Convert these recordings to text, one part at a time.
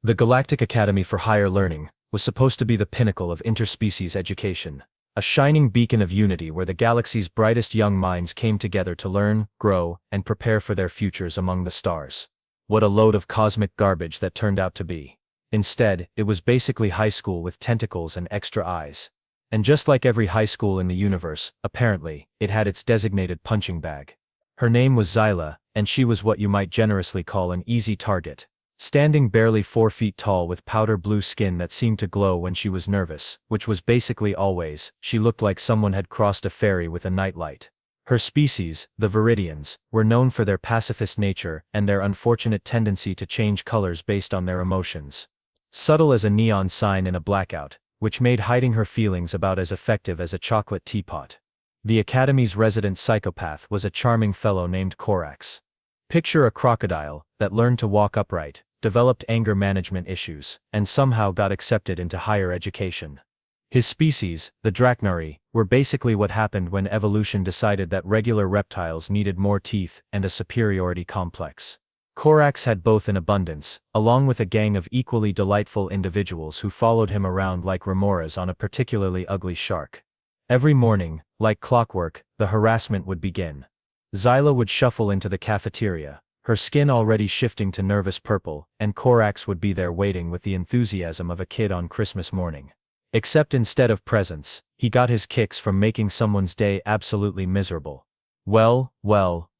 The Galactic Academy for Higher Learning was supposed to be the pinnacle of interspecies education, a shining beacon of unity where the galaxy's brightest young minds came together to learn, grow, and prepare for their futures among the stars. What a load of cosmic garbage that turned out to be. Instead, it was basically high school with tentacles and extra eyes. And just like every high school in the universe, apparently, it had its designated punching bag. Her name was Zyla, and she was what you might generously call an easy target. Standing barely 4 feet tall with powder blue skin that seemed to glow when she was nervous, which was basically always, she looked like someone had crossed a ferry with a nightlight. Her species, the Viridians, were known for their pacifist nature and their unfortunate tendency to change colors based on their emotions. Subtle as a neon sign in a blackout, which made hiding her feelings about as effective as a chocolate teapot. The Academy's resident psychopath was a charming fellow named Corax. Picture a crocodile that learned to walk upright, developed anger management issues, and somehow got accepted into higher education. His species, the Drachnari, were basically what happened when evolution decided that regular reptiles needed more teeth and a superiority complex. Corax had both in abundance, along with a gang of equally delightful individuals who followed him around like remoras on a particularly ugly shark. Every morning, like clockwork, the harassment would begin. Zyla would shuffle into the cafeteria, her skin already shifting to nervous purple, and Corax would be there waiting with the enthusiasm of a kid on Christmas morning. Except instead of presents, he got his kicks from making someone's day absolutely miserable. Well,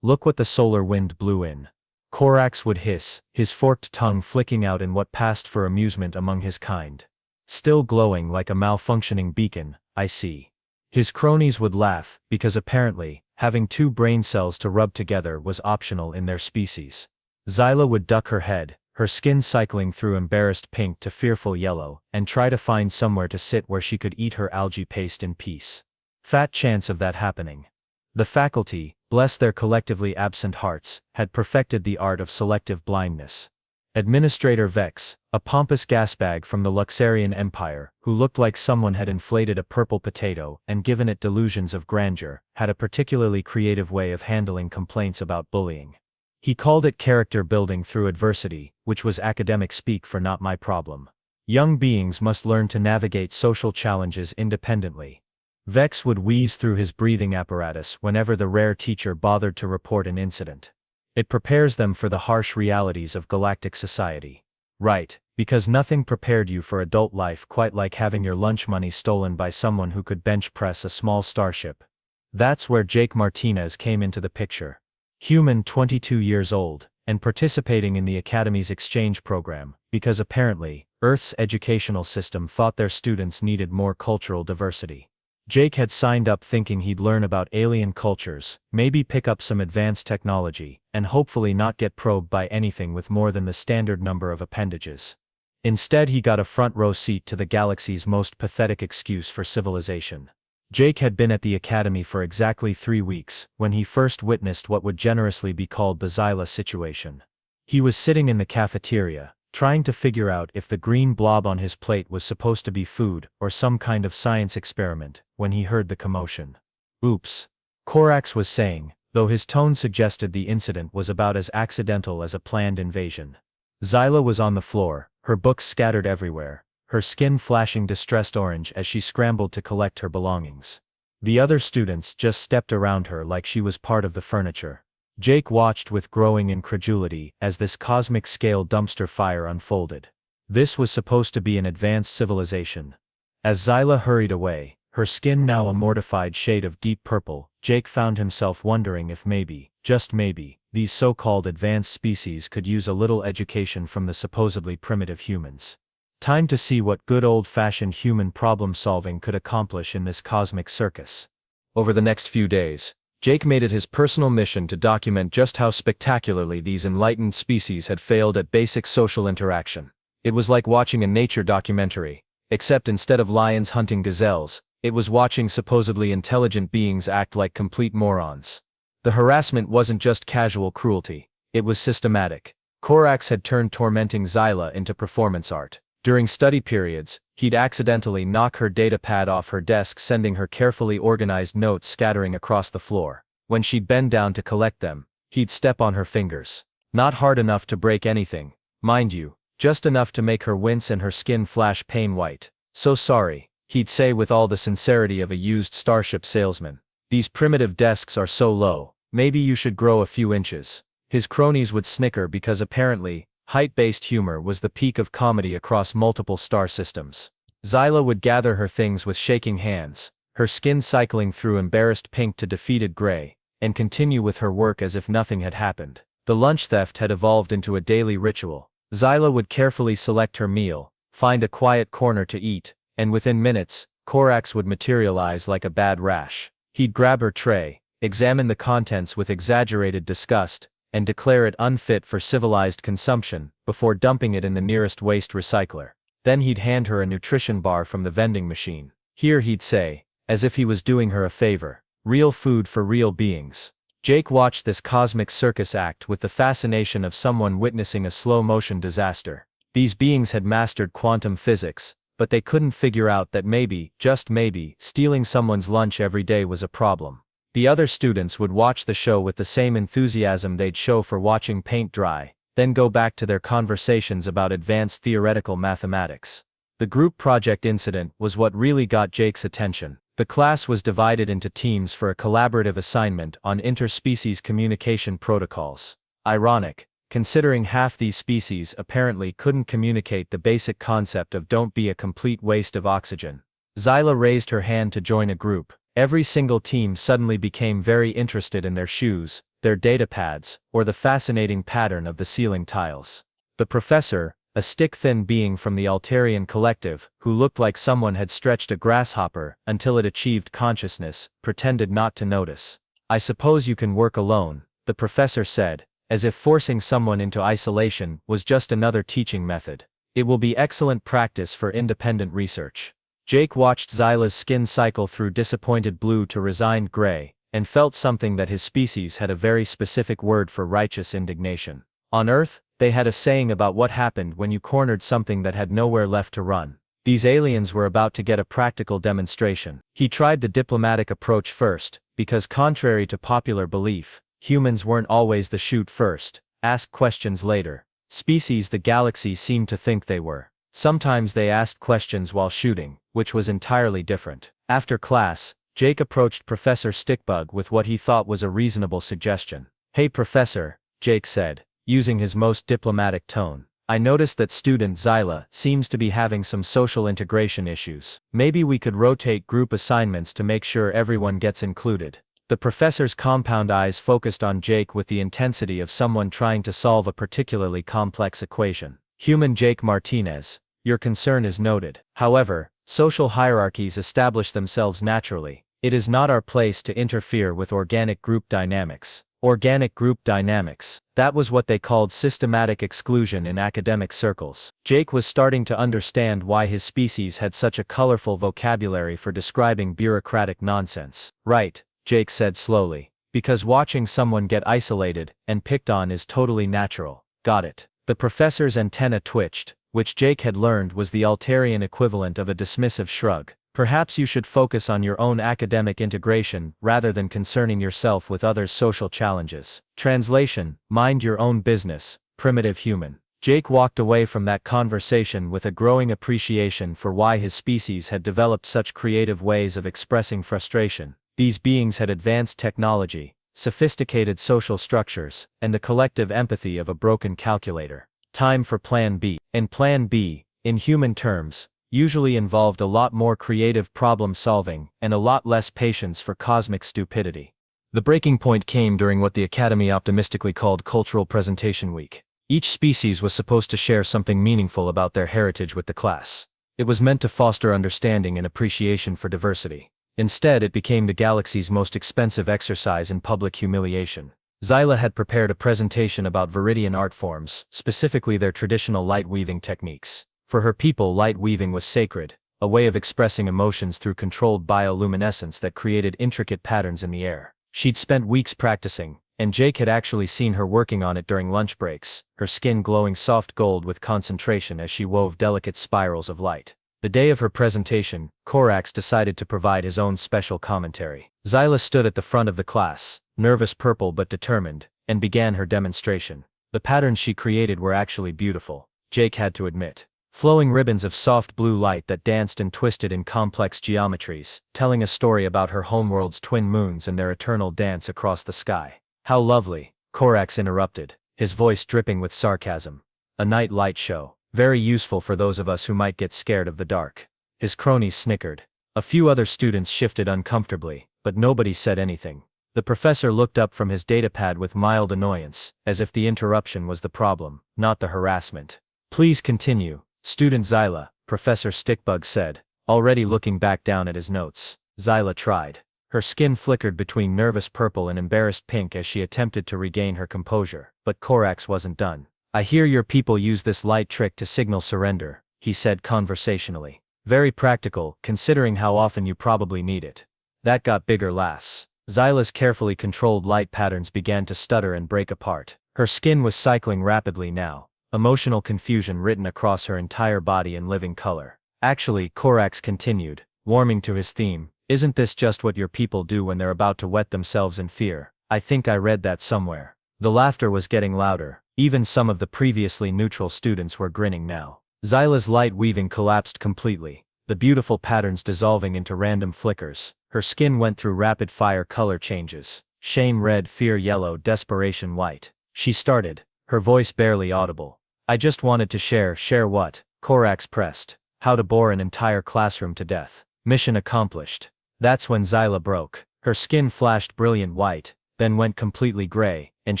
look what the solar wind blew in. Corax would hiss, his forked tongue flicking out in what passed for amusement among his kind. Still glowing like a malfunctioning beacon, I see. His cronies would laugh, because apparently, having 2 brain cells to rub together was optional in their species. Zyla would duck her head, her skin cycling through embarrassed pink to fearful yellow, and try to find somewhere to sit where she could eat her algae paste in peace. Fat chance of that happening. The faculty, bless their collectively absent hearts, had perfected the art of selective blindness. Administrator Vex, a pompous gasbag from the Luxarian Empire, who looked like someone had inflated a purple potato and given it delusions of grandeur, had a particularly creative way of handling complaints about bullying. He called it character building through adversity, which was academic speak for not my problem. Young beings must learn to navigate social challenges independently. Vex would wheeze through his breathing apparatus whenever the rare teacher bothered to report an incident. It prepares them for the harsh realities of galactic society. Right, because nothing prepared you for adult life quite like having your lunch money stolen by someone who could bench press a small starship. That's where Jake Martinez came into the picture. Human, 22 years old, and participating in the Academy's exchange program, because apparently, Earth's educational system thought their students needed more cultural diversity. Jake had signed up thinking he'd learn about alien cultures, maybe pick up some advanced technology, and hopefully not get probed by anything with more than the standard number of appendages. Instead, he got a front row seat to the galaxy's most pathetic excuse for civilization. Jake had been at the Academy for exactly 3 weeks, when he first witnessed what would generously be called the Zyla situation. He was sitting in the cafeteria, trying to figure out if the green blob on his plate was supposed to be food or some kind of science experiment, when he heard the commotion. Oops. Corax was saying, though his tone suggested the incident was about as accidental as a planned invasion. Zyla was on the floor, her books scattered everywhere, her skin flashing distressed orange as she scrambled to collect her belongings. The other students just stepped around her like she was part of the furniture. Jake watched with growing incredulity as this cosmic-scale dumpster fire unfolded. This was supposed to be an advanced civilization. As Zyla hurried away, her skin now a mortified shade of deep purple, Jake found himself wondering if maybe, just maybe, these so-called advanced species could use a little education from the supposedly primitive humans. Time to see what good old-fashioned human problem-solving could accomplish in this cosmic circus. Over the next few days, Jake made it his personal mission to document just how spectacularly these enlightened species had failed at basic social interaction. It was like watching a nature documentary, except instead of lions hunting gazelles, it was watching supposedly intelligent beings act like complete morons. The harassment wasn't just casual cruelty, it was systematic. Corax had turned tormenting Zyla into performance art. During study periods, he'd accidentally knock her data pad off her desk, sending her carefully organized notes scattering across the floor. When she'd bend down to collect them, he'd step on her fingers. Not hard enough to break anything, mind you, just enough to make her wince and her skin flash pain white. "So sorry," he'd say with all the sincerity of a used Starship salesman. "These primitive desks are so low, maybe you should grow a few inches." His cronies would snicker because apparently, height-based humor was the peak of comedy across multiple star systems. Zyla would gather her things with shaking hands, her skin cycling through embarrassed pink to defeated gray, and continue with her work as if nothing had happened. The lunch theft had evolved into a daily ritual. Zyla would carefully select her meal, find a quiet corner to eat, and within minutes, Korax would materialize like a bad rash. He'd grab her tray, examine the contents with exaggerated disgust, and declare it unfit for civilized consumption, before dumping it in the nearest waste recycler. Then he'd hand her a nutrition bar from the vending machine. "Here," he'd say, as if he was doing her a favor. "Real food for real beings." Jake watched this cosmic circus act with the fascination of someone witnessing a slow-motion disaster. These beings had mastered quantum physics, but they couldn't figure out that maybe, just maybe, stealing someone's lunch every day was a problem. The other students would watch the show with the same enthusiasm they'd show for watching paint dry, then go back to their conversations about advanced theoretical mathematics. The group project incident was what really got Jake's attention. The class was divided into teams for a collaborative assignment on interspecies communication protocols. Ironic, considering half these species apparently couldn't communicate the basic concept of "don't be a complete waste of oxygen." Zyla raised her hand to join a group. Every single team suddenly became very interested in their shoes, their data pads, or the fascinating pattern of the ceiling tiles. The professor, a stick-thin being from the Altarian collective, who looked like someone had stretched a grasshopper until it achieved consciousness, pretended not to notice. "I suppose you can work alone," the professor said, as if forcing someone into isolation was just another teaching method. "It will be excellent practice for independent research." Jake watched Zyla's skin cycle through disappointed blue to resigned gray, and felt something that his species had a very specific word for: righteous indignation. On Earth, they had a saying about what happened when you cornered something that had nowhere left to run. These aliens were about to get a practical demonstration. He tried the diplomatic approach first, because contrary to popular belief, humans weren't always the shoot first, ask questions later species the galaxy seemed to think they were. Sometimes they asked questions while shooting, which was entirely different. After class, Jake approached Professor Stickbug with what he thought was a reasonable suggestion. "Hey Professor," Jake said, using his most diplomatic tone. "I noticed that student Zyla seems to be having some social integration issues. Maybe we could rotate group assignments to make sure everyone gets included." The professor's compound eyes focused on Jake with the intensity of someone trying to solve a particularly complex equation. "Human Jake Martinez, your concern is noted. However, social hierarchies establish themselves naturally. It is not our place to interfere with organic group dynamics." Organic group dynamics. That was what they called systematic exclusion in academic circles. Jake was starting to understand why his species had such a colorful vocabulary for describing bureaucratic nonsense. "Right," Jake said slowly. "Because watching someone get isolated and picked on is totally natural." "Got it." The professor's antenna twitched, which Jake had learned was the Altarian equivalent of a dismissive shrug. "Perhaps you should focus on your own academic integration rather than concerning yourself with others' social challenges." Translation: mind your own business, primitive human. Jake walked away from that conversation with a growing appreciation for why his species had developed such creative ways of expressing frustration. These beings had advanced technology, sophisticated social structures, and the collective empathy of a broken calculator. Time for Plan B. And Plan B, in human terms, usually involved a lot more creative problem-solving and a lot less patience for cosmic stupidity. The breaking point came during what the Academy optimistically called Cultural Presentation Week. Each species was supposed to share something meaningful about their heritage with the class. It was meant to foster understanding and appreciation for diversity. Instead, it became the galaxy's most expensive exercise in public humiliation. Zyla had prepared a presentation about Viridian art forms, specifically their traditional light-weaving techniques. For her people, light weaving was sacred, a way of expressing emotions through controlled bioluminescence that created intricate patterns in the air. She'd spent weeks practicing, and Jake had actually seen her working on it during lunch breaks, her skin glowing soft gold with concentration as she wove delicate spirals of light. The day of her presentation, Korax decided to provide his own special commentary. Zyla stood at the front of the class, nervous purple but determined, and began her demonstration. The patterns she created were actually beautiful. Jake had to admit. Flowing ribbons of soft blue light that danced and twisted in complex geometries, telling a story about her homeworld's twin moons and their eternal dance across the sky. How lovely, Korax interrupted, his voice dripping with sarcasm. A night light show, very useful for those of us who might get scared of the dark. His cronies snickered. A few other students shifted uncomfortably, but nobody said anything. The professor looked up from his datapad with mild annoyance, as if the interruption was the problem, not the harassment. Please continue, Student Zyla, Professor Stickbug said, already looking back down at his notes. Zyla tried. Her skin flickered between nervous purple and embarrassed pink as she attempted to regain her composure, but Korax wasn't done. I hear your people use this light trick to signal surrender, he said conversationally. Very practical, considering how often you probably need it. That got bigger laughs. Zyla's carefully controlled light patterns began to stutter and break apart. Her skin was cycling rapidly now, emotional confusion written across her entire body in living color. Actually, Korax continued, warming to his theme, isn't this just what your people do when they're about to wet themselves in fear? I think I read that somewhere. The laughter was getting louder, even some of the previously neutral students were grinning now. Zyla's light weaving collapsed completely, the beautiful patterns dissolving into random flickers. Her skin went through rapid-fire color changes. Shame red, fear yellow, desperation white. She started, her voice barely audible. I just wanted to share what? Korax pressed. How to bore an entire classroom to death. Mission accomplished. That's when Zyla broke. Her skin flashed brilliant white, then went completely gray, and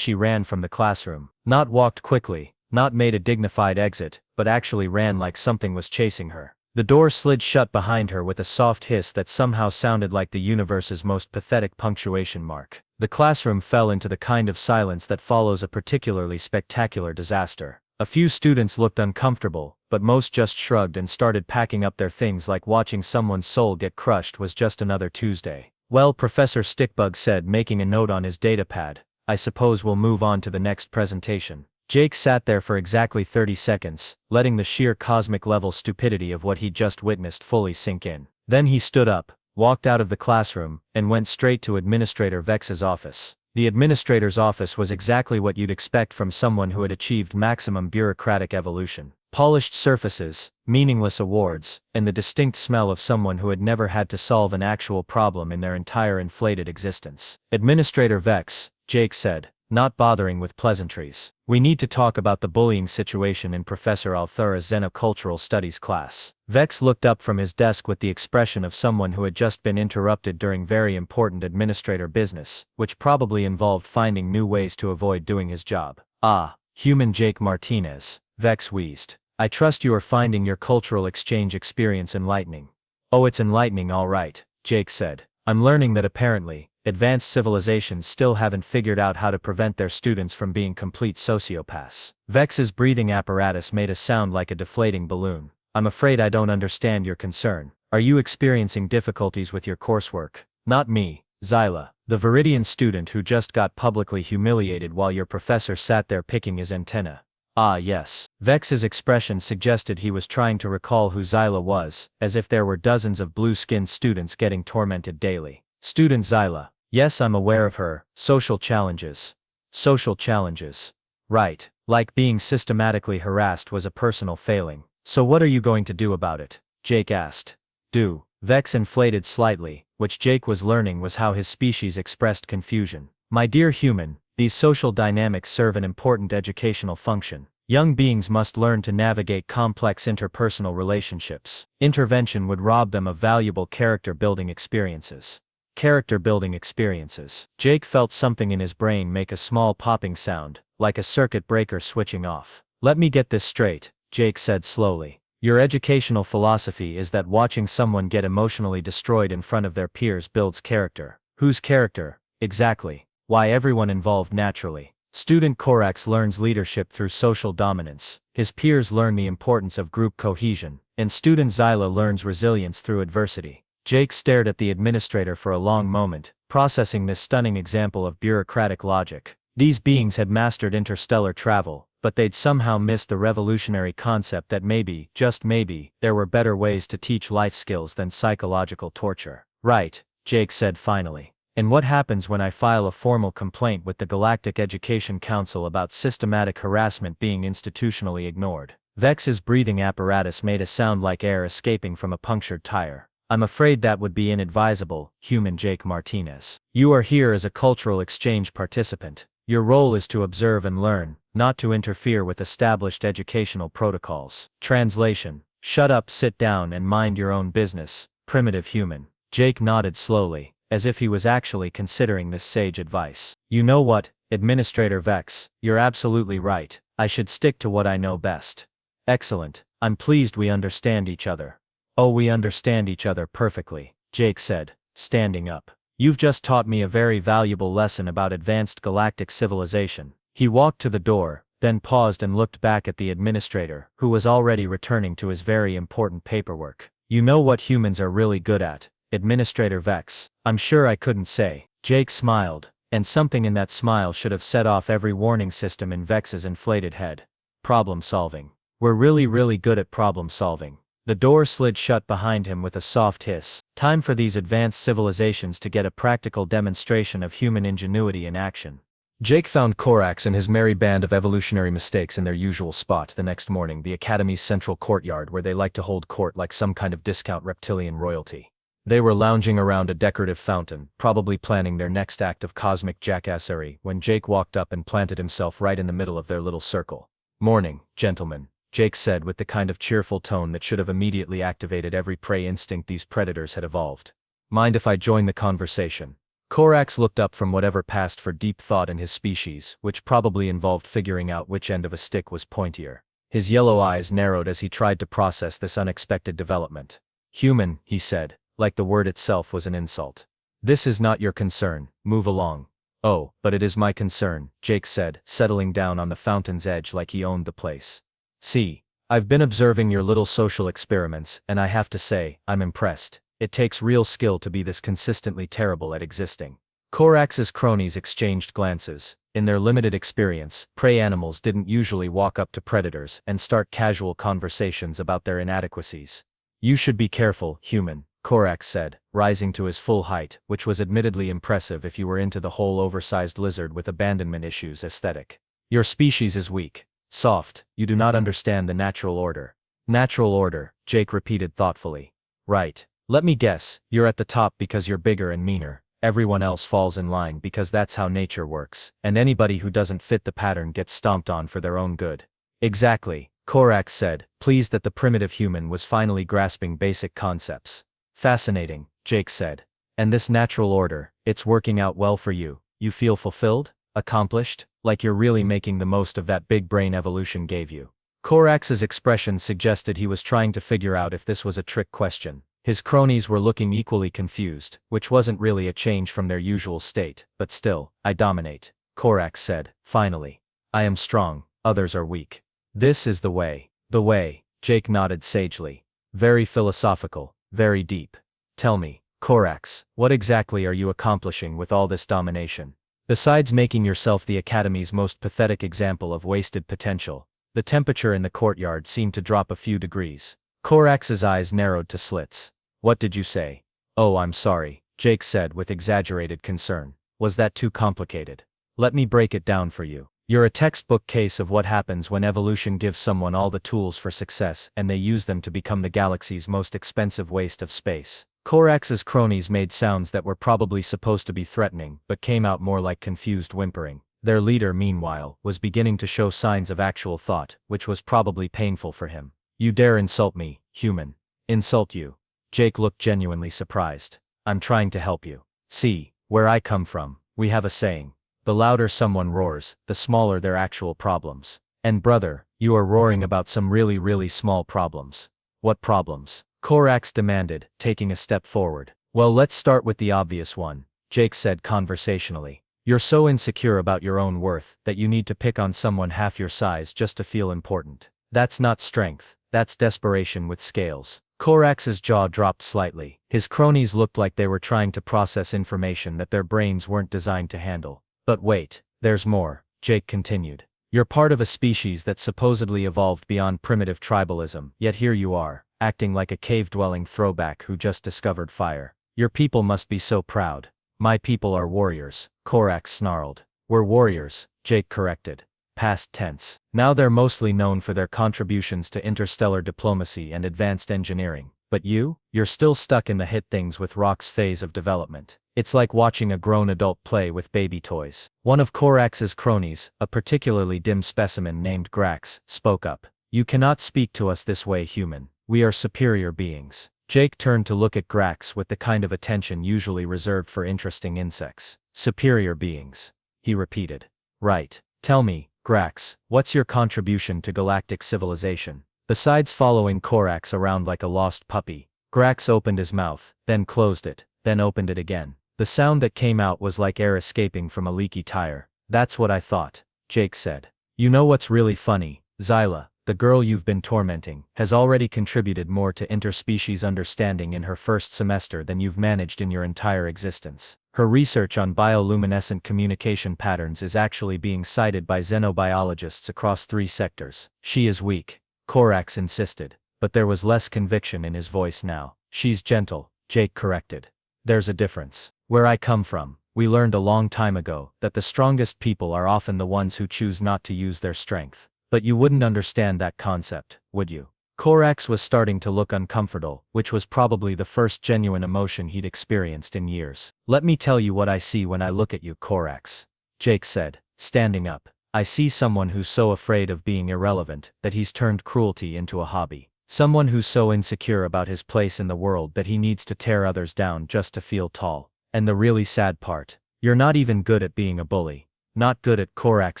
she ran from the classroom. Not walked quickly, not made a dignified exit, but actually ran like something was chasing her. The door slid shut behind her with a soft hiss that somehow sounded like the universe's most pathetic punctuation mark. The classroom fell into the kind of silence that follows a particularly spectacular disaster. A few students looked uncomfortable, but most just shrugged and started packing up their things like watching someone's soul get crushed was just another Tuesday. Well, Professor Stickbug said, making a note on his datapad, I suppose we'll move on to the next presentation. Jake sat there for exactly 30 seconds, letting the sheer cosmic-level stupidity of what he'd just witnessed fully sink in. Then he stood up, walked out of the classroom, and went straight to Administrator Vex's office. The administrator's office was exactly what you'd expect from someone who had achieved maximum bureaucratic evolution. Polished surfaces, meaningless awards, and the distinct smell of someone who had never had to solve an actual problem in their entire inflated existence. Administrator Vex, Jake said, not bothering with pleasantries. We need to talk about the bullying situation in Professor Althura's Xenocultural Studies class. Vex looked up from his desk with the expression of someone who had just been interrupted during very important administrator business, which probably involved finding new ways to avoid doing his job. Ah, human Jake Martinez, Vex wheezed. I trust you are finding your cultural exchange experience enlightening. Oh, it's enlightening all right, Jake said. I'm learning that apparently, advanced civilizations still haven't figured out how to prevent their students from being complete sociopaths. Vex's breathing apparatus made a sound like a deflating balloon. I'm afraid I don't understand your concern. Are you experiencing difficulties with your coursework? Not me, Zyla, the Viridian student who just got publicly humiliated while your professor sat there picking his antenna. Ah yes. Vex's expression suggested he was trying to recall who Zyla was, as if there were dozens of blue-skinned students getting tormented daily. Student Zyla. Yes, I'm aware of her. Social challenges. Social challenges. Right. Like being systematically harassed was a personal failing. So what are you going to do about it? Jake asked. Do. Vex inflated slightly, which Jake was learning was how his species expressed confusion. My dear human, these social dynamics serve an important educational function. Young beings must learn to navigate complex interpersonal relationships. Intervention would rob them of valuable character-building experiences. Character-building experiences. Jake felt something in his brain make a small popping sound, like a circuit breaker switching off. Let me get this straight, Jake said slowly. Your educational philosophy is that watching someone get emotionally destroyed in front of their peers builds character. Whose character? Exactly. Why everyone involved naturally. Student Korax learns leadership through social dominance. His peers learn the importance of group cohesion, and student Zyla learns resilience through adversity. Jake stared at the administrator for a long moment, processing this stunning example of bureaucratic logic. These beings had mastered interstellar travel, but they'd somehow missed the revolutionary concept that maybe, just maybe, there were better ways to teach life skills than psychological torture. Right, Jake said finally. And what happens when I file a formal complaint with the Galactic Education Council about systematic harassment being institutionally ignored? Vex's breathing apparatus made a sound like air escaping from a punctured tire. I'm afraid that would be inadvisable, human Jake Martinez. You are here as a cultural exchange participant. Your role is to observe and learn, not to interfere with established educational protocols. Translation: shut up, sit down, and mind your own business, primitive human. Jake nodded slowly, as if he was actually considering this sage advice. You know what, Administrator Vex, you're absolutely right. I should stick to what I know best. Excellent. I'm pleased we understand each other. Oh, we understand each other perfectly, Jake said, standing up. You've just taught me a very valuable lesson about advanced galactic civilization. He walked to the door, then paused and looked back at the administrator, who was already returning to his very important paperwork. You know what humans are really good at, Administrator Vex? I'm sure I couldn't say. Jake smiled, and something in that smile should have set off every warning system in Vex's inflated head. Problem solving. We're really good at problem solving. The door slid shut behind him with a soft hiss. Time for these advanced civilizations to get a practical demonstration of human ingenuity in action. Jake found Corax and his merry band of evolutionary mistakes in their usual spot the next morning, the Academy's central courtyard, where they like to hold court like some kind of discount reptilian royalty. They were lounging around a decorative fountain, probably planning their next act of cosmic jackassery, when Jake walked up and planted himself right in the middle of their little circle. Morning, gentlemen, Jake said with the kind of cheerful tone that should have immediately activated every prey instinct these predators had evolved. Mind if I join the conversation? Corax looked up from whatever passed for deep thought in his species, which probably involved figuring out which end of a stick was pointier. His yellow eyes narrowed as he tried to process this unexpected development. Human, he said, like the word itself was an insult. This is not your concern, move along. Oh, but it is my concern, Jake said, settling down on the fountain's edge like he owned the place. See, I've been observing your little social experiments, and I have to say, I'm impressed. It takes real skill to be this consistently terrible at existing. Corax's cronies exchanged glances. In their limited experience, prey animals didn't usually walk up to predators and start casual conversations about their inadequacies. You should be careful, human, Corax said, rising to his full height, which was admittedly impressive if you were into the whole oversized lizard with abandonment issues aesthetic. Your species is weak. Soft, you do not understand the natural order. Natural order, Jake repeated thoughtfully. Right. Let me guess, you're at the top because you're bigger and meaner. Everyone else falls in line because that's how nature works, and anybody who doesn't fit the pattern gets stomped on for their own good. Exactly, Corax said, pleased that the primitive human was finally grasping basic concepts. Fascinating, Jake said. And this natural order, it's working out well for you. You feel fulfilled? Accomplished? Like you're really making the most of that big brain evolution gave you. Corax's expression suggested he was trying to figure out if this was a trick question. His cronies were looking equally confused, which wasn't really a change from their usual state, but still, I dominate, Corax said, finally. I am strong, others are weak. This is the way. The way, Jake nodded sagely. Very philosophical, very deep. Tell me, Corax, what exactly are you accomplishing with all this domination? Besides making yourself the Academy's most pathetic example of wasted potential, the temperature in the courtyard seemed to drop a few degrees. Corax's eyes narrowed to slits. What did you say? Oh, I'm sorry, Jake said with exaggerated concern. Was that too complicated? Let me break it down for you. You're a textbook case of what happens when evolution gives someone all the tools for success and they use them to become the galaxy's most expensive waste of space. Corax's cronies made sounds that were probably supposed to be threatening, but came out more like confused whimpering. Their leader, meanwhile, was beginning to show signs of actual thought, which was probably painful for him. You dare insult me, human. Insult you. Jake looked genuinely surprised. I'm trying to help you. See, where I come from, we have a saying. The louder someone roars, the smaller their actual problems. And brother, you are roaring about some really small problems. What problems? Corax demanded, taking a step forward. Well, let's start with the obvious one, Jake said conversationally. You're so insecure about your own worth that you need to pick on someone half your size just to feel important. That's not strength, that's desperation with scales. Corax's jaw dropped slightly. His cronies looked like they were trying to process information that their brains weren't designed to handle. But wait, there's more, Jake continued. You're part of a species that supposedly evolved beyond primitive tribalism, yet here you are, acting like a cave-dwelling throwback who just discovered fire. Your people must be so proud. My people are warriors, Corax snarled. We're warriors, Jake corrected. past tense. Now they're mostly known for their contributions to interstellar diplomacy and advanced engineering. But you're still stuck in the hit things with rocks phase of development. It's like watching a grown adult play with baby toys. One of Korax's cronies, a particularly dim specimen named Grax, spoke up. You cannot speak to us this way, human. We are superior beings. Jake turned to look at Grax with the kind of attention usually reserved for interesting insects. Superior beings. He repeated. Right. Tell me, Grax, what's your contribution to galactic civilization? Besides following Korax around like a lost puppy. Grax opened his mouth, then closed it, then opened it again. The sound that came out was like air escaping from a leaky tire. That's what I thought, Jake said. You know what's really funny? Zyla, the girl you've been tormenting, has already contributed more to interspecies understanding in her first semester than you've managed in your entire existence. Her research on bioluminescent communication patterns is actually being cited by xenobiologists across 3 sectors. She is weak, Korax insisted, but there was less conviction in his voice now. She's gentle, Jake corrected. There's a difference. Where I come from, we learned a long time ago that the strongest people are often the ones who choose not to use their strength. But you wouldn't understand that concept, would you? Korax was starting to look uncomfortable, which was probably the first genuine emotion he'd experienced in years. Let me tell you what I see when I look at you, Korax, Jake said, standing up. I see someone who's so afraid of being irrelevant that he's turned cruelty into a hobby. Someone who's so insecure about his place in the world that he needs to tear others down just to feel tall. And the really sad part, you're not even good at being a bully. Not good at, Korax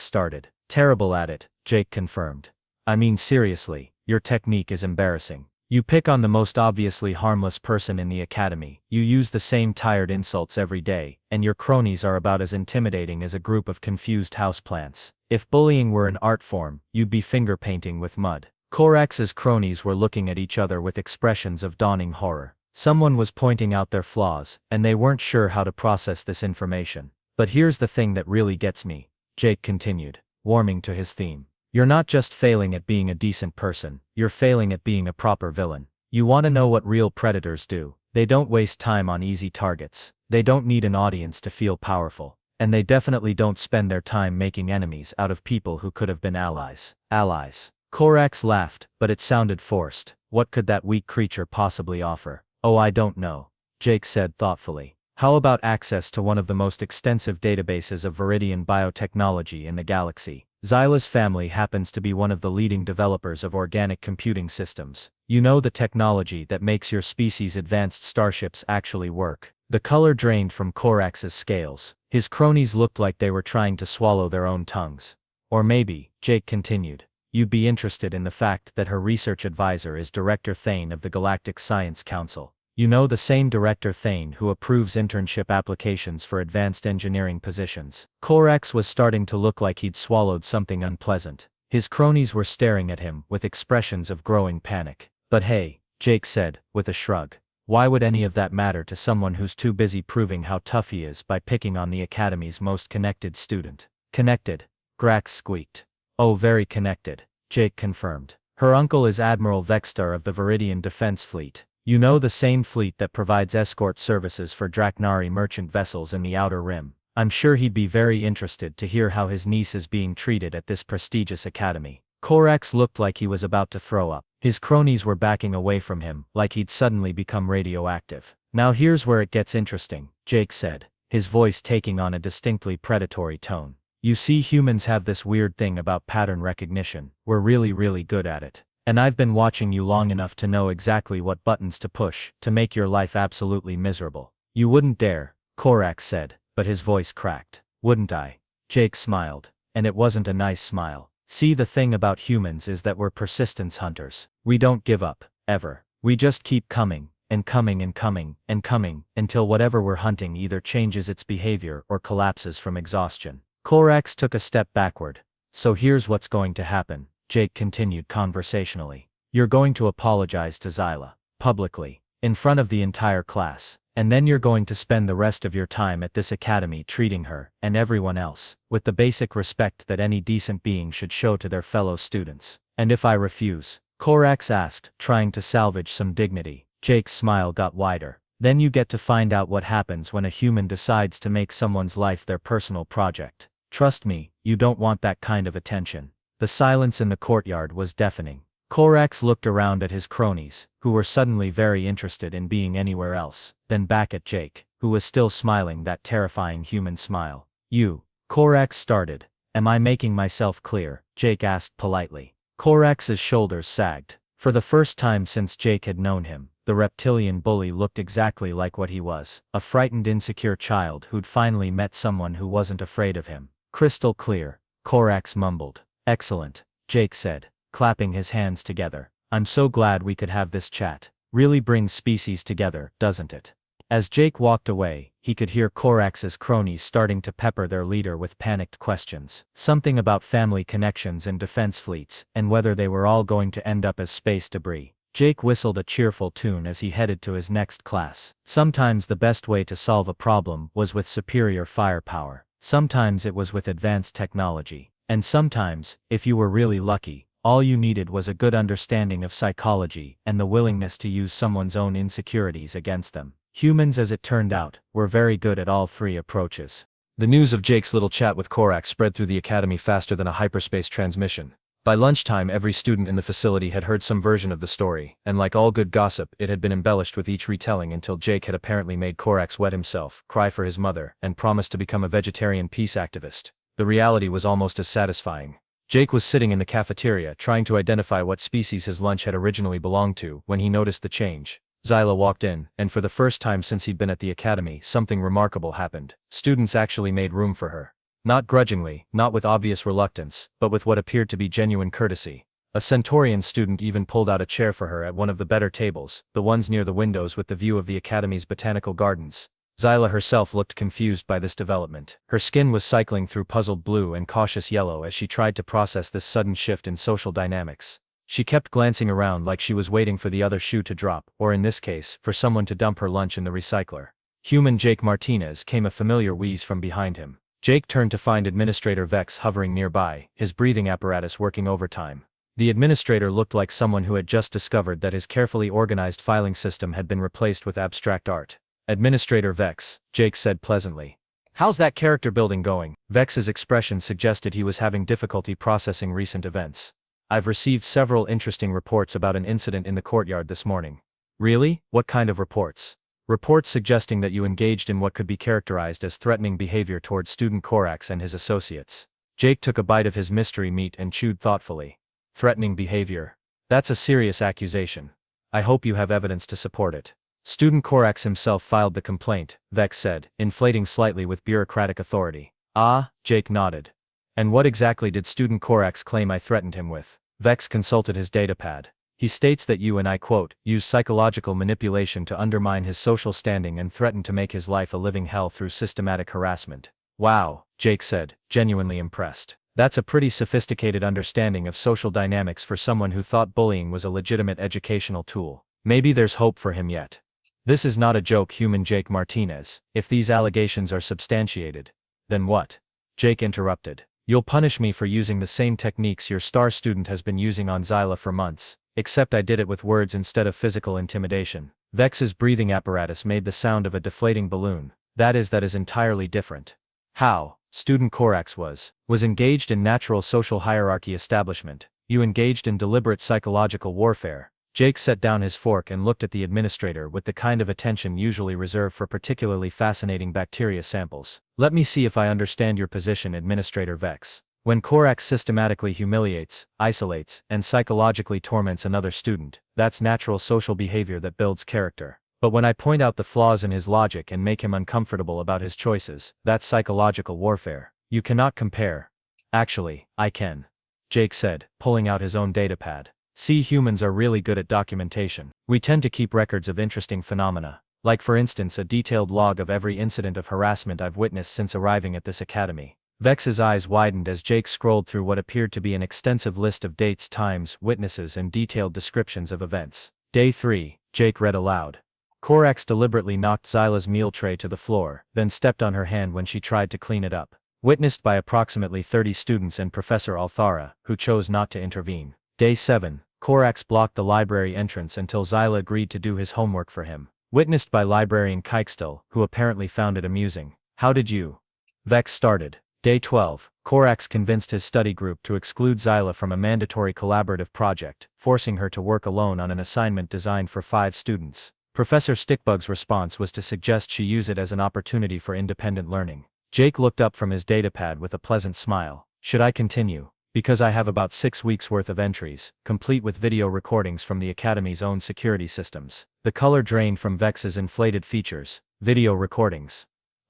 started. Terrible at it, Jake confirmed. I mean seriously, your technique is embarrassing. You pick on the most obviously harmless person in the academy, you use the same tired insults every day, and your cronies are about as intimidating as a group of confused houseplants. If bullying were an art form, you'd be finger painting with mud. Korax's cronies were looking at each other with expressions of dawning horror. Someone was pointing out their flaws, and they weren't sure how to process this information. But here's the thing that really gets me, Jake continued, warming to his theme. You're not just failing at being a decent person, you're failing at being a proper villain. You want to know what real predators do? They don't waste time on easy targets. They don't need an audience to feel powerful. And they definitely don't spend their time making enemies out of people who could have been allies. Allies. Korax laughed, but it sounded forced. What could that weak creature possibly offer? Oh, I don't know, Jake said thoughtfully. How about access to one of the most extensive databases of Viridian biotechnology in the galaxy? Zyla's family happens to be one of the leading developers of organic computing systems. You know, the technology that makes your species' advanced starships actually work. The color drained from Korax's scales. His cronies looked like they were trying to swallow their own tongues. Or maybe, Jake continued, you'd be interested in the fact that her research advisor is Director Thane of the Galactic Science Council. You know, the same Director Thane who approves internship applications for advanced engineering positions. Korax was starting to look like he'd swallowed something unpleasant. His cronies were staring at him with expressions of growing panic. But hey, Jake said, with a shrug. Why would any of that matter to someone who's too busy proving how tough he is by picking on the Academy's most connected student? Connected? Grax squeaked. Oh, very connected, Jake confirmed. Her uncle is Admiral Vexstar of the Viridian Defense Fleet. You know, the same fleet that provides escort services for Draknari merchant vessels in the Outer Rim. I'm sure he'd be very interested to hear how his niece is being treated at this prestigious academy. Korax looked like he was about to throw up. His cronies were backing away from him, like he'd suddenly become radioactive. Now here's where it gets interesting, Jake said, his voice taking on a distinctly predatory tone. You see, humans have this weird thing about pattern recognition. We're really good at it. And I've been watching you long enough to know exactly what buttons to push to make your life absolutely miserable. You wouldn't dare, Korax said, but his voice cracked. Wouldn't I? Jake smiled. And it wasn't a nice smile. See, the thing about humans is that we're persistence hunters. We don't give up, ever. We just keep coming, and coming and coming, and coming, until whatever we're hunting either changes its behavior or collapses from exhaustion. Korax took a step backward. So here's what's going to happen, Jake continued conversationally. You're going to apologize to Zyla, publicly, in front of the entire class, and then you're going to spend the rest of your time at this academy treating her, and everyone else, with the basic respect that any decent being should show to their fellow students. And if I refuse? Korax asked, trying to salvage some dignity. Jake's smile got wider. Then you get to find out what happens when a human decides to make someone's life their personal project. Trust me, you don't want that kind of attention. The silence in the courtyard was deafening. Korax looked around at his cronies, who were suddenly very interested in being anywhere else, then back at Jake, who was still smiling that terrifying human smile. You. Korax started. Am I making myself clear? Jake asked politely. Korax's shoulders sagged. For the first time since Jake had known him, the reptilian bully looked exactly like what he was, a frightened insecure child who'd finally met someone who wasn't afraid of him. Crystal clear, Korax mumbled. Excellent, Jake said, clapping his hands together. I'm so glad we could have this chat. Really brings species together, doesn't it? As Jake walked away, he could hear Korax's cronies starting to pepper their leader with panicked questions. Something about family connections and defense fleets, and whether they were all going to end up as space debris. Jake whistled a cheerful tune as he headed to his next class. Sometimes the best way to solve a problem was with superior firepower. Sometimes it was with advanced technology. And sometimes, if you were really lucky, all you needed was a good understanding of psychology and the willingness to use someone's own insecurities against them. Humans, as it turned out, were very good at all three approaches. The news of Jake's little chat with Korax spread through the academy faster than a hyperspace transmission. By lunchtime, every student in the facility had heard some version of the story, and like all good gossip, it had been embellished with each retelling until Jake had apparently made Korax wet himself, cry for his mother, and promise to become a vegetarian peace activist. The reality was almost as satisfying. Jake was sitting in the cafeteria trying to identify what species his lunch had originally belonged to when he noticed the change. Zyla walked in, and for the first time since he'd been at the academy, something remarkable happened. Students actually made room for her. Not grudgingly, not with obvious reluctance, but with what appeared to be genuine courtesy. A Centaurian student even pulled out a chair for her at one of the better tables, the ones near the windows with the view of the academy's botanical gardens. Zyla herself looked confused by this development. Her skin was cycling through puzzled blue and cautious yellow as she tried to process this sudden shift in social dynamics. She kept glancing around like she was waiting for the other shoe to drop, or in this case, for someone to dump her lunch in the recycler. Human Jake Martinez came a familiar wheeze from behind him. Jake turned to find Administrator Vex hovering nearby, his breathing apparatus working overtime. The administrator looked like someone who had just discovered that his carefully organized filing system had been replaced with abstract art. Administrator Vex, Jake said pleasantly. How's that character building going? Vex's expression suggested he was having difficulty processing recent events. I've received several interesting reports about an incident in the courtyard this morning. Really? What kind of reports? Reports suggesting that you engaged in what could be characterized as threatening behavior towards student Korax and his associates. Jake took a bite of his mystery meat and chewed thoughtfully. Threatening behavior? That's a serious accusation. I hope you have evidence to support it. Student Korax himself filed the complaint, Vex said, inflating slightly with bureaucratic authority. Ah, Jake nodded. And what exactly did student Korax claim I threatened him with? Vex consulted his datapad. He states that you, and I quote, used psychological manipulation to undermine his social standing and threatened to make his life a living hell through systematic harassment. Wow, Jake said, genuinely impressed. That's a pretty sophisticated understanding of social dynamics for someone who thought bullying was a legitimate educational tool. Maybe there's hope for him yet. This is not a joke, human Jake Martinez. If these allegations are substantiated, then what? Jake interrupted. You'll punish me for using the same techniques your star student has been using on Zyla for months. Except I did it with words instead of physical intimidation. Vex's breathing apparatus made the sound of a deflating balloon. That is entirely different. How? Student Korax was engaged in natural social hierarchy establishment. You engaged in deliberate psychological warfare. Jake set down his fork and looked at the administrator with the kind of attention usually reserved for particularly fascinating bacteria samples. Let me see if I understand your position, Administrator Vex. When Korax systematically humiliates, isolates, and psychologically torments another student, that's natural social behavior that builds character. But when I point out the flaws in his logic and make him uncomfortable about his choices, that's psychological warfare. You cannot compare. Actually, I can. Jake said, pulling out his own datapad. See, humans are really good at documentation. We tend to keep records of interesting phenomena. Like for instance a detailed log of every incident of harassment I've witnessed since arriving at this academy. Vex's eyes widened as Jake scrolled through what appeared to be an extensive list of dates, times, witnesses, and detailed descriptions of events. Day 3, Jake read aloud. Korax deliberately knocked Zyla's meal tray to the floor, then stepped on her hand when she tried to clean it up. Witnessed by approximately 30 students and Professor Althara, who chose not to intervene. Day 7, Korax blocked the library entrance until Zyla agreed to do his homework for him. Witnessed by librarian Kykestil, who apparently found it amusing. How did you? Vex started. Day 12. Korax convinced his study group to exclude Zyla from a mandatory collaborative project, forcing her to work alone on an assignment designed for 5 students. Professor Stickbug's response was to suggest she use it as an opportunity for independent learning. Jake looked up from his datapad with a pleasant smile. Should I continue? Because I have about 6 weeks worth of entries, complete with video recordings from the Academy's own security systems. The color drained from Vex's inflated features. Video recordings.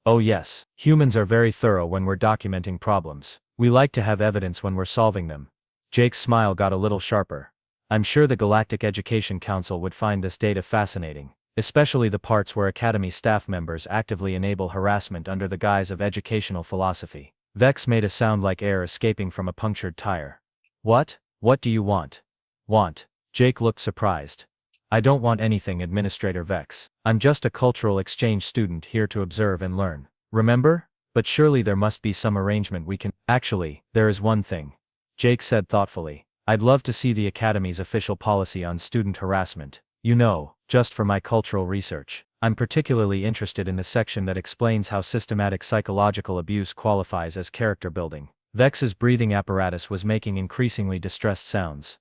Oh yes, humans are very thorough when we're documenting problems. We like to have evidence when we're solving them. Jake's smile got a little sharper. I'm sure the Galactic Education Council would find this data fascinating, especially the parts where Academy staff members actively enable harassment under the guise of educational philosophy. Vex made a sound like air escaping from a punctured tire. What? What do you want? Want? Jake looked surprised. I don't want anything, Administrator Vex. I'm just a cultural exchange student here to observe and learn. Remember? But surely there must be some arrangement we can— Actually, there is one thing. Jake said thoughtfully. I'd love to see the Academy's official policy on student harassment. You know, just for my cultural research. I'm particularly interested in the section that explains how systematic psychological abuse qualifies as character building. Vex's breathing apparatus was making increasingly distressed sounds.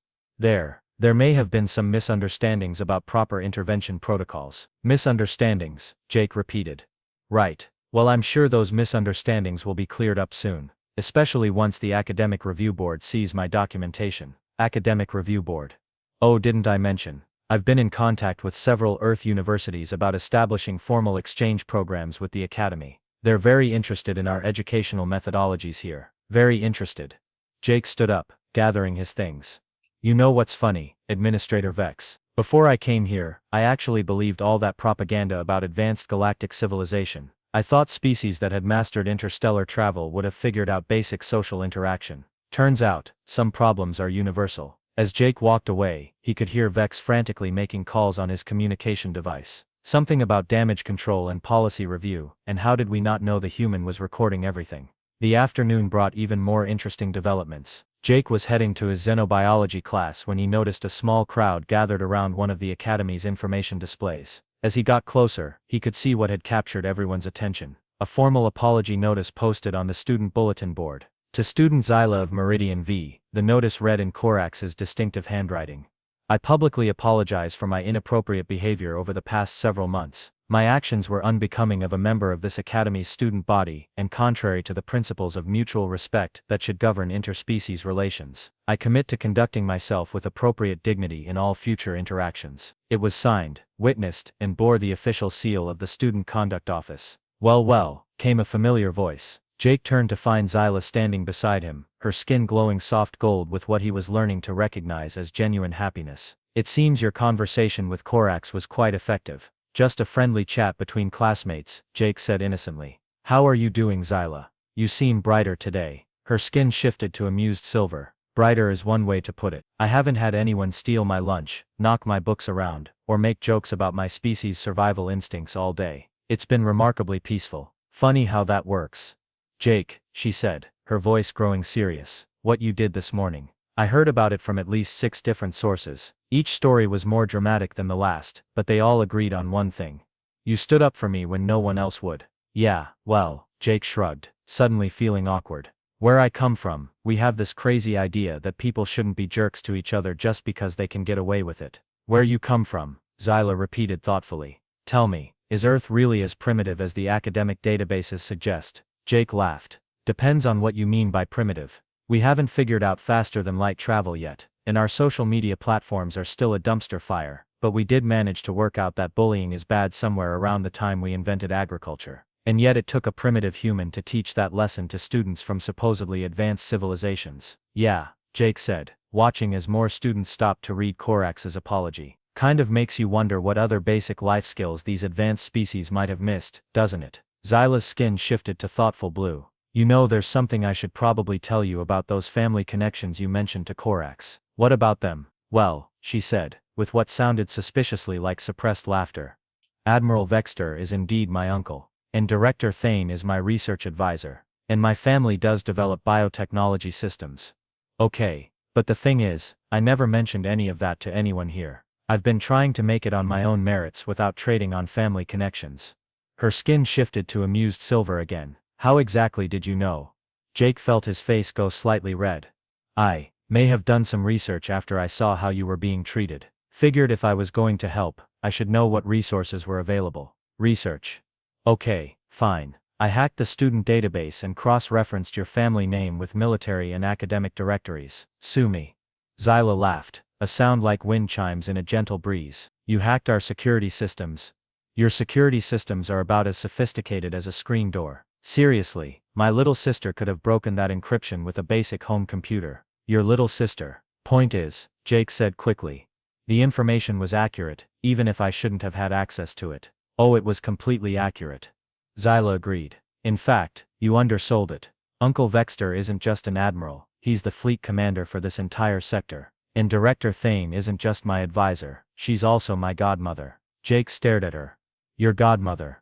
There may have been some misunderstandings about proper intervention protocols. Misunderstandings, Jake repeated. Right. Well, I'm sure those misunderstandings will be cleared up soon, especially once the Academic Review Board sees my documentation. Academic Review Board. Oh, didn't I mention? I've been in contact with several Earth universities about establishing formal exchange programs with the Academy. They're very interested in our educational methodologies here. Very interested. Jake stood up, gathering his things. You know what's funny, Administrator Vex? Before I came here, I actually believed all that propaganda about advanced galactic civilization. I thought species that had mastered interstellar travel would have figured out basic social interaction. Turns out, some problems are universal. As Jake walked away, he could hear Vex frantically making calls on his communication device. Something about damage control and policy review, and how did we not know the human was recording everything? The afternoon brought even more interesting developments. Jake was heading to his xenobiology class when he noticed a small crowd gathered around one of the Academy's information displays. As he got closer, he could see what had captured everyone's attention. A formal apology notice posted on the student bulletin board. To student Zyla of Meridian V, the notice read in Korax's distinctive handwriting. I publicly apologize for my inappropriate behavior over the past several months. My actions were unbecoming of a member of this Academy's student body and contrary to the principles of mutual respect that should govern interspecies relations. I commit to conducting myself with appropriate dignity in all future interactions. It was signed, witnessed, and bore the official seal of the Student Conduct Office. Well, came a familiar voice. Jake turned to find Zyla standing beside him, her skin glowing soft gold with what he was learning to recognize as genuine happiness. It seems your conversation with Korax was quite effective. Just a friendly chat between classmates, Jake said innocently. How are you doing, Zyla? You seem brighter today. Her skin shifted to amused silver. Brighter is one way to put it. I haven't had anyone steal my lunch, knock my books around, or make jokes about my species' survival instincts all day. It's been remarkably peaceful. Funny how that works. Jake, she said, her voice growing serious. What you did this morning. I heard about it from at least 6 different sources. Each story was more dramatic than the last, but they all agreed on one thing. You stood up for me when no one else would. Yeah, well, Jake shrugged, suddenly feeling awkward. Where I come from, we have this crazy idea that people shouldn't be jerks to each other just because they can get away with it. Where you come from, Zyla repeated thoughtfully. Tell me, is Earth really as primitive as the academic databases suggest? Jake laughed. Depends on what you mean by primitive. We haven't figured out faster than light travel yet, and our social media platforms are still a dumpster fire, but we did manage to work out that bullying is bad somewhere around the time we invented agriculture. And yet it took a primitive human to teach that lesson to students from supposedly advanced civilizations. Yeah, Jake said, watching as more students stopped to read Korax's apology. Kind of makes you wonder what other basic life skills these advanced species might have missed, doesn't it? Zyla's skin shifted to thoughtful blue. You know, there's something I should probably tell you about those family connections you mentioned to Korax. What about them? Well, she said, with what sounded suspiciously like suppressed laughter. Admiral Vexter is indeed my uncle, and Director Thane is my research advisor, and my family does develop biotechnology systems. Okay, but the thing is, I never mentioned any of that to anyone here. I've been trying to make it on my own merits without trading on family connections. Her skin shifted to amused silver again. How exactly did you know? Jake felt his face go slightly red. I may have done some research after I saw how you were being treated. Figured if I was going to help, I should know what resources were available. Research. Okay, fine. I hacked the student database and cross-referenced your family name with military and academic directories. Sue me. Zyla laughed, a sound like wind chimes in a gentle breeze. You hacked our security systems. Your security systems are about as sophisticated as a screen door. Seriously, my little sister could have broken that encryption with a basic home computer. Your little sister. Point is, Jake said quickly. The information was accurate, even if I shouldn't have had access to it. Oh, it was completely accurate. Zyla agreed. In fact, you undersold it. Uncle Vexter isn't just an admiral, he's the fleet commander for this entire sector. And Director Thane isn't just my advisor, she's also my godmother. Jake stared at her. Your godmother.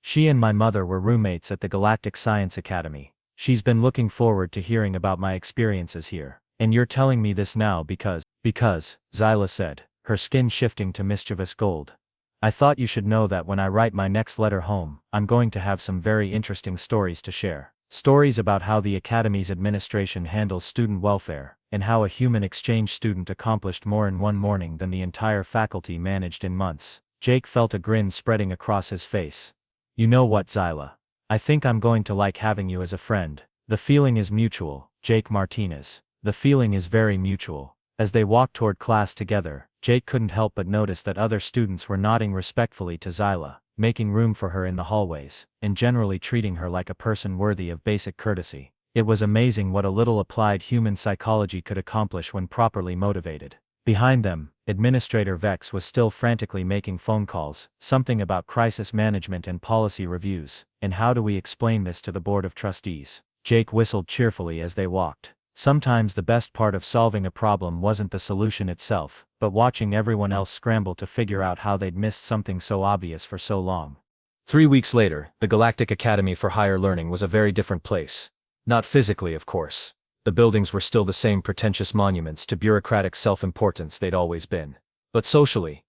She and my mother were roommates at the Galactic Science Academy. She's been looking forward to hearing about my experiences here. And you're telling me this now because, Zyla said, her skin shifting to mischievous gold. I thought you should know that when I write my next letter home, I'm going to have some very interesting stories to share. Stories about how the Academy's administration handles student welfare, and how a human exchange student accomplished more in one morning than the entire faculty managed in months. Jake felt a grin spreading across his face. You know what, Zyla? I think I'm going to like having you as a friend. The feeling is mutual, Jake Martinez. The feeling is very mutual. As they walked toward class together, Jake couldn't help but notice that other students were nodding respectfully to Zyla, making room for her in the hallways, and generally treating her like a person worthy of basic courtesy. It was amazing what a little applied human psychology could accomplish when properly motivated. Behind them, Administrator Vex was still frantically making phone calls, something about crisis management and policy reviews, and how do we explain this to the Board of Trustees? Jake whistled cheerfully as they walked. Sometimes the best part of solving a problem wasn't the solution itself, but watching everyone else scramble to figure out how they'd missed something so obvious for so long. 3 weeks later, the Galactic Academy for Higher Learning was a very different place. Not physically, of course. The buildings were still the same pretentious monuments to bureaucratic self-importance they'd always been. But socially,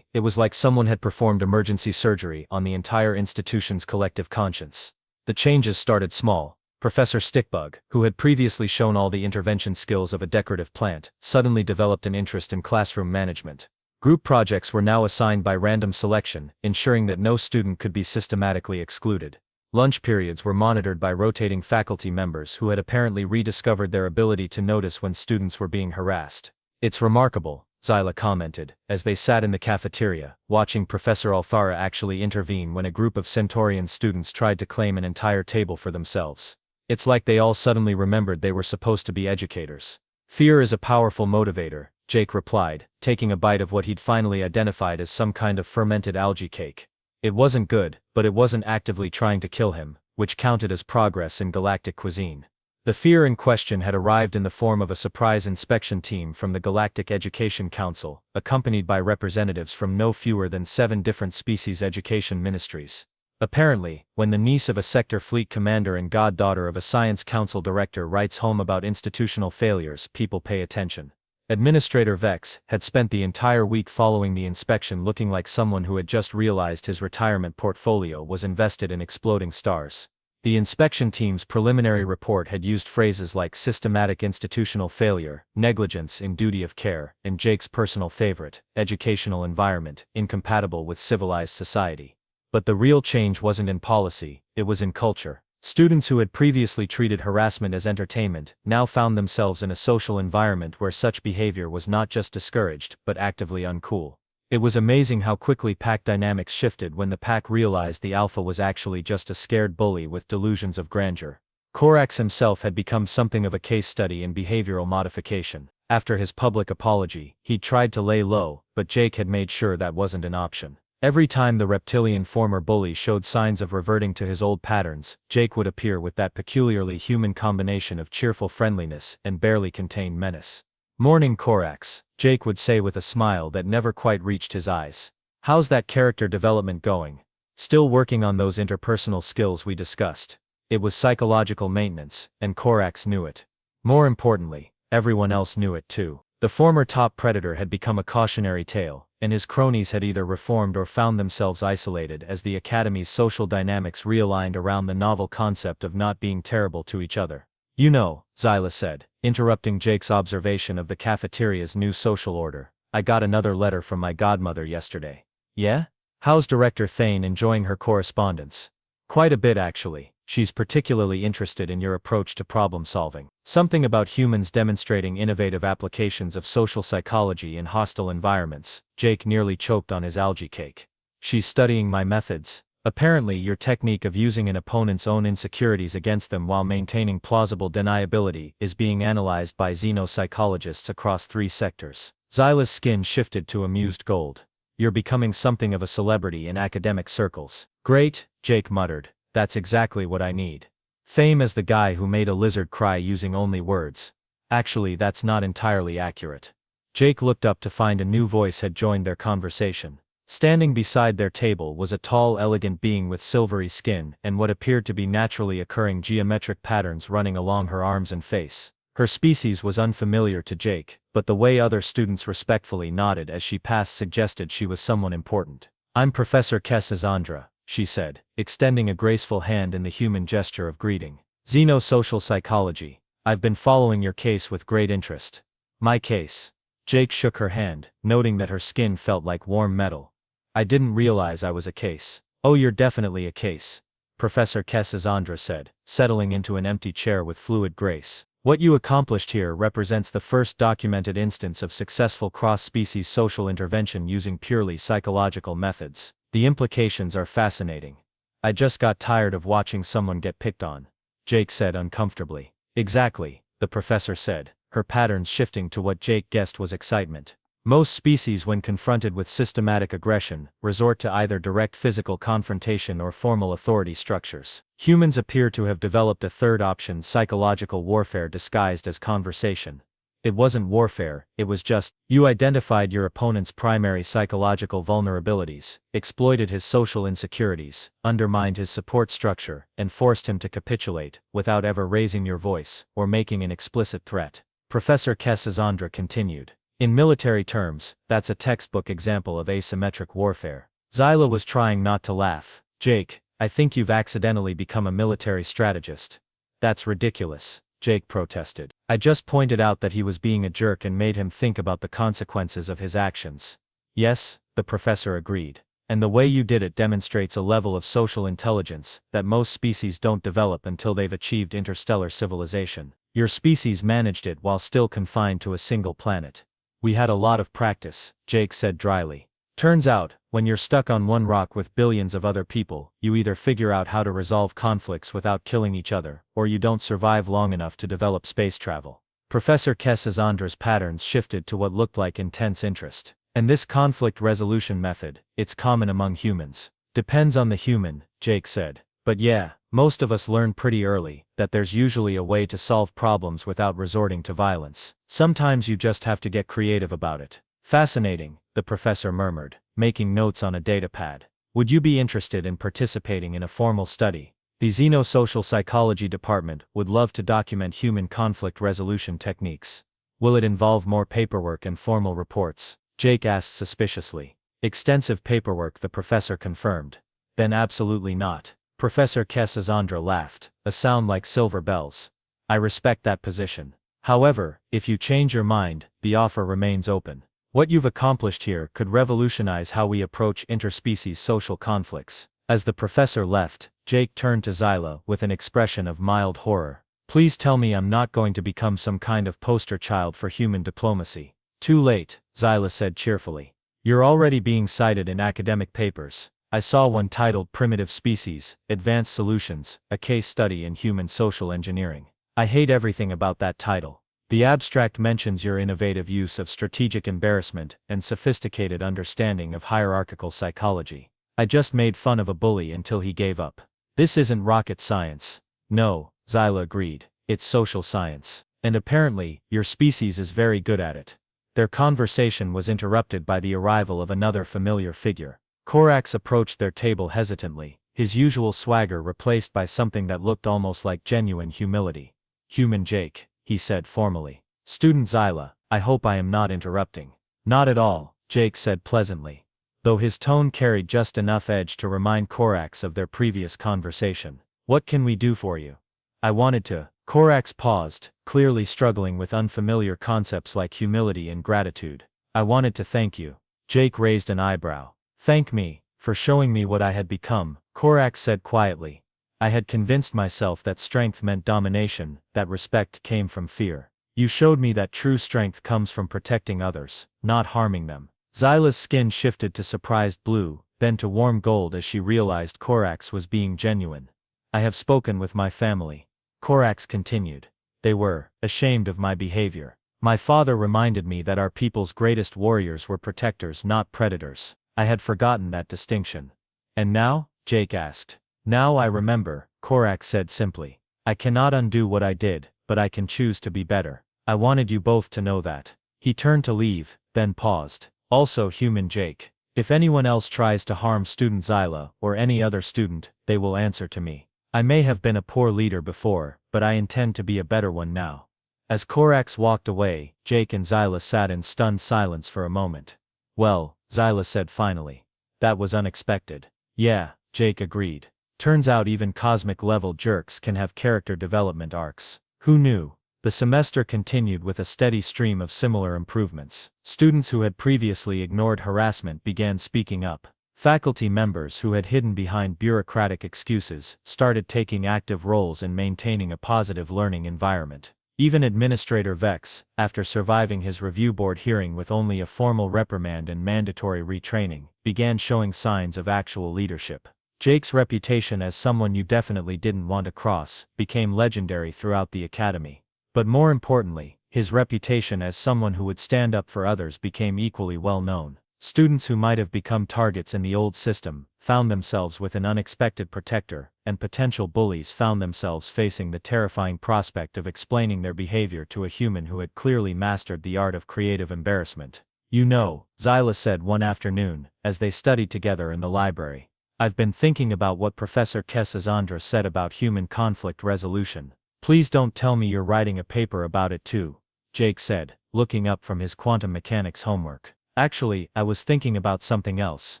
it was like someone had performed emergency surgery on the entire institution's collective conscience. The changes started small. Professor Stickbug, who had previously shown all the intervention skills of a decorative plant, suddenly developed an interest in classroom management. Group projects were now assigned by random selection, ensuring that no student could be systematically excluded. Lunch periods were monitored by rotating faculty members who had apparently rediscovered their ability to notice when students were being harassed. It's remarkable, Zyla commented, as they sat in the cafeteria, watching Professor Althara actually intervene when a group of Centaurian students tried to claim an entire table for themselves. It's like they all suddenly remembered they were supposed to be educators. Fear is a powerful motivator, Jake replied, taking a bite of what he'd finally identified as some kind of fermented algae cake. It wasn't good, but it wasn't actively trying to kill him, which counted as progress in galactic cuisine. The fear in question had arrived in the form of a surprise inspection team from the Galactic Education Council, accompanied by representatives from no fewer than 7 different species education ministries. Apparently, when the niece of a sector fleet commander and goddaughter of a science council director writes home about institutional failures, people pay attention. Administrator Vex had spent the entire week following the inspection looking like someone who had just realized his retirement portfolio was invested in exploding stars. The inspection team's preliminary report had used phrases like systematic institutional failure, negligence in duty of care, and Jake's personal favorite, educational environment, incompatible with civilized society. But the real change wasn't in policy, it was in culture. Students who had previously treated harassment as entertainment now found themselves in a social environment where such behavior was not just discouraged, but actively uncool. It was amazing how quickly pack dynamics shifted when the pack realized the alpha was actually just a scared bully with delusions of grandeur. Korax himself had become something of a case study in behavioral modification. After his public apology, he'd tried to lay low, but Jake had made sure that wasn't an option. Every time the reptilian former bully showed signs of reverting to his old patterns, Jake would appear with that peculiarly human combination of cheerful friendliness and barely contained menace. "Morning, Korax," Jake would say with a smile that never quite reached his eyes. "How's that character development going? Still working on those interpersonal skills we discussed?" It was psychological maintenance, and Korax knew it. More importantly, everyone else knew it too. The former top predator had become a cautionary tale, and his cronies had either reformed or found themselves isolated as the Academy's social dynamics realigned around the novel concept of not being terrible to each other. You know, Zyla said, interrupting Jake's observation of the cafeteria's new social order, I got another letter from my godmother yesterday. Yeah? How's Director Thane enjoying her correspondence? Quite a bit actually. She's particularly interested in your approach to problem solving. Something about humans demonstrating innovative applications of social psychology in hostile environments. Jake nearly choked on his algae cake. She's studying my methods. Apparently your technique of using an opponent's own insecurities against them while maintaining plausible deniability is being analyzed by xenopsychologists across 3 sectors. Zyla's skin shifted to amused gold. You're becoming something of a celebrity in academic circles. Great, Jake muttered. That's exactly what I need. Fame as the guy who made a lizard cry using only words. Actually, that's not entirely accurate. Jake looked up to find a new voice had joined their conversation. Standing beside their table was a tall, elegant being with silvery skin and what appeared to be naturally occurring geometric patterns running along her arms and face. Her species was unfamiliar to Jake, but the way other students respectfully nodded as she passed suggested she was someone important. I'm Professor Cassandra, she said, extending a graceful hand in the human gesture of greeting. Xenosocial psychology. I've been following your case with great interest. My case. Jake shook her hand, noting that her skin felt like warm metal. I didn't realize I was a case. Oh, you're definitely a case, Professor Cassandra said, settling into an empty chair with fluid grace. What you accomplished here represents the first documented instance of successful cross-species social intervention using purely psychological methods. The implications are fascinating. I just got tired of watching someone get picked on, Jake said uncomfortably. Exactly, the professor said, her patterns shifting to what Jake guessed was excitement. Most species, when confronted with systematic aggression, resort to either direct physical confrontation or formal authority structures. Humans appear to have developed a third option: psychological warfare disguised as conversation. It wasn't warfare, it was just, you identified your opponent's primary psychological vulnerabilities, exploited his social insecurities, undermined his support structure, and forced him to capitulate, without ever raising your voice, or making an explicit threat. Professor Cassandra continued. In military terms, that's a textbook example of asymmetric warfare. Zyla was trying not to laugh. Jake, I think you've accidentally become a military strategist. That's ridiculous, Jake protested. I just pointed out that he was being a jerk and made him think about the consequences of his actions. Yes, the professor agreed. And the way you did it demonstrates a level of social intelligence that most species don't develop until they've achieved interstellar civilization. Your species managed it while still confined to a single planet. We had a lot of practice, Jake said dryly. Turns out, when you're stuck on one rock with billions of other people, you either figure out how to resolve conflicts without killing each other, or you don't survive long enough to develop space travel. Professor Cassandra's patterns shifted to what looked like intense interest. And this conflict resolution method, it's common among humans. Depends on the human, Jake said. But yeah, most of us learn pretty early that there's usually a way to solve problems without resorting to violence. Sometimes you just have to get creative about it. Fascinating, the professor murmured, making notes on a datapad. Would you be interested in participating in a formal study? The Xenosocial Psychology Department would love to document human conflict resolution techniques. Will it involve more paperwork and formal reports? Jake asked suspiciously. Extensive paperwork, the professor confirmed. Then absolutely not. Professor Cassandra laughed, a sound like silver bells. I respect that position. However, if you change your mind, the offer remains open. What you've accomplished here could revolutionize how we approach interspecies social conflicts. As the professor left, Jake turned to Zyla with an expression of mild horror. Please tell me I'm not going to become some kind of poster child for human diplomacy. Too late, Zyla said cheerfully. You're already being cited in academic papers. I saw one titled Primitive Species, Advanced Solutions, a case study in human social engineering. I hate everything about that title. The abstract mentions your innovative use of strategic embarrassment and sophisticated understanding of hierarchical psychology. I just made fun of a bully until he gave up. This isn't rocket science. No, Zyla agreed, it's social science. And apparently, your species is very good at it. Their conversation was interrupted by the arrival of another familiar figure. Korax approached their table hesitantly, his usual swagger replaced by something that looked almost like genuine humility. Human Jake, he said formally. Student Zyla, I hope I am not interrupting. Not at all, Jake said pleasantly, though his tone carried just enough edge to remind Korax of their previous conversation. What can we do for you? I wanted to. Korax paused, clearly struggling with unfamiliar concepts like humility and gratitude. I wanted to thank you. Jake raised an eyebrow. Thank me, for showing me what I had become, Korax said quietly. I had convinced myself that strength meant domination, that respect came from fear. You showed me that true strength comes from protecting others, not harming them. Xyla's skin shifted to surprised blue, then to warm gold as she realized Korax was being genuine. I have spoken with my family. Korax continued. They were ashamed of my behavior. My father reminded me that our people's greatest warriors were protectors, not predators. I had forgotten that distinction. And now? Jake asked. Now I remember, Korax said simply. I cannot undo what I did, but I can choose to be better. I wanted you both to know that. He turned to leave, then paused. Also human Jake. If anyone else tries to harm student Xyla, or any other student, they will answer to me. I may have been a poor leader before, but I intend to be a better one now. As Korax walked away, Jake and Xyla sat in stunned silence for a moment. Well, Xyla said finally. That was unexpected. Yeah, Jake agreed. Turns out even cosmic-level jerks can have character development arcs. Who knew? The semester continued with a steady stream of similar improvements. Students who had previously ignored harassment began speaking up. Faculty members who had hidden behind bureaucratic excuses started taking active roles in maintaining a positive learning environment. Even Administrator Vex, after surviving his review board hearing with only a formal reprimand and mandatory retraining, began showing signs of actual leadership. Jake's reputation as someone you definitely didn't want to cross became legendary throughout the academy. But more importantly, his reputation as someone who would stand up for others became equally well known. Students who might have become targets in the old system found themselves with an unexpected protector, and potential bullies found themselves facing the terrifying prospect of explaining their behavior to a human who had clearly mastered the art of creative embarrassment. You know, Xyla said one afternoon, as they studied together in the library. I've been thinking about what Professor Kesazandra said about human conflict resolution. Please don't tell me you're writing a paper about it too, Jake said, looking up from his quantum mechanics homework. Actually, I was thinking about something else.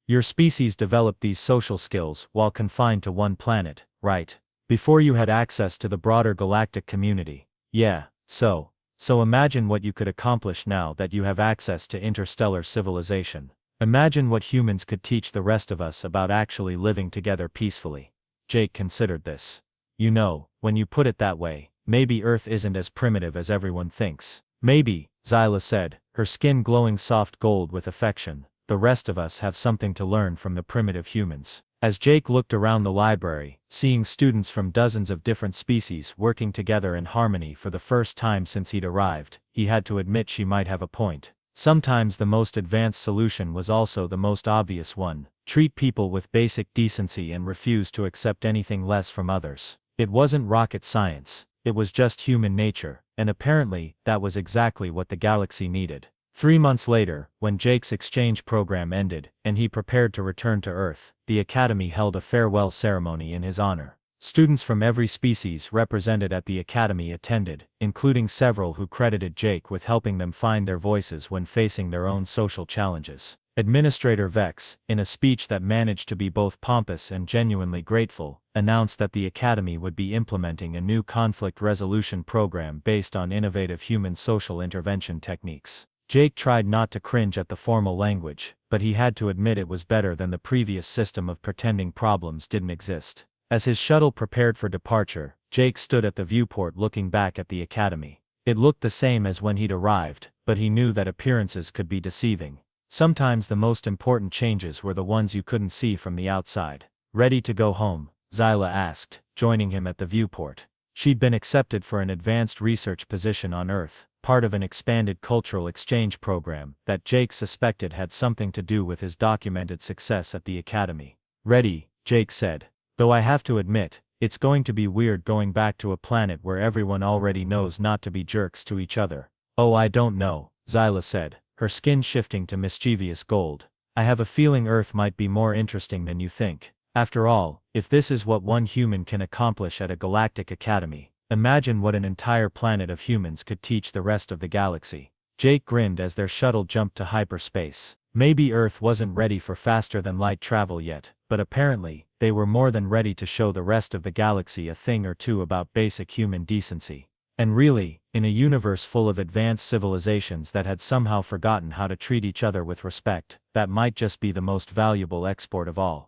Your species developed these social skills while confined to one planet, right? Before you had access to the broader galactic community. Yeah, so imagine what you could accomplish now that you have access to interstellar civilization. Imagine what humans could teach the rest of us about actually living together peacefully. Jake considered this. You know, when you put it that way, maybe Earth isn't as primitive as everyone thinks. Maybe, Xyla said, her skin glowing soft gold with affection, the rest of us have something to learn from the primitive humans. As Jake looked around the library, seeing students from dozens of different species working together in harmony for the first time since he'd arrived, he had to admit she might have a point. Sometimes the most advanced solution was also the most obvious one: treat people with basic decency and refuse to accept anything less from others. It wasn't rocket science, it was just human nature, and apparently, that was exactly what the galaxy needed. 3 months later, when Jake's exchange program ended, and he prepared to return to Earth, the Academy held a farewell ceremony in his honor. Students from every species represented at the Academy attended, including several who credited Jake with helping them find their voices when facing their own social challenges. Administrator Vex, in a speech that managed to be both pompous and genuinely grateful, announced that the Academy would be implementing a new conflict resolution program based on innovative human social intervention techniques. Jake tried not to cringe at the formal language, but he had to admit it was better than the previous system of pretending problems didn't exist. As his shuttle prepared for departure, Jake stood at the viewport looking back at the Academy. It looked the same as when he'd arrived, but he knew that appearances could be deceiving. Sometimes the most important changes were the ones you couldn't see from the outside. Ready to go home? Xyla asked, joining him at the viewport. She'd been accepted for an advanced research position on Earth, part of an expanded cultural exchange program that Jake suspected had something to do with his documented success at the Academy. Ready, Jake said. Though I have to admit, it's going to be weird going back to a planet where everyone already knows not to be jerks to each other. Oh, I don't know, Xyla said, her skin shifting to mischievous gold. I have a feeling Earth might be more interesting than you think. After all, if this is what one human can accomplish at a galactic academy, imagine what an entire planet of humans could teach the rest of the galaxy. Jake grinned as their shuttle jumped to hyperspace. Maybe Earth wasn't ready for faster-than-light travel yet, but apparently, they were more than ready to show the rest of the galaxy a thing or two about basic human decency. And really, in a universe full of advanced civilizations that had somehow forgotten how to treat each other with respect, that might just be the most valuable export of all.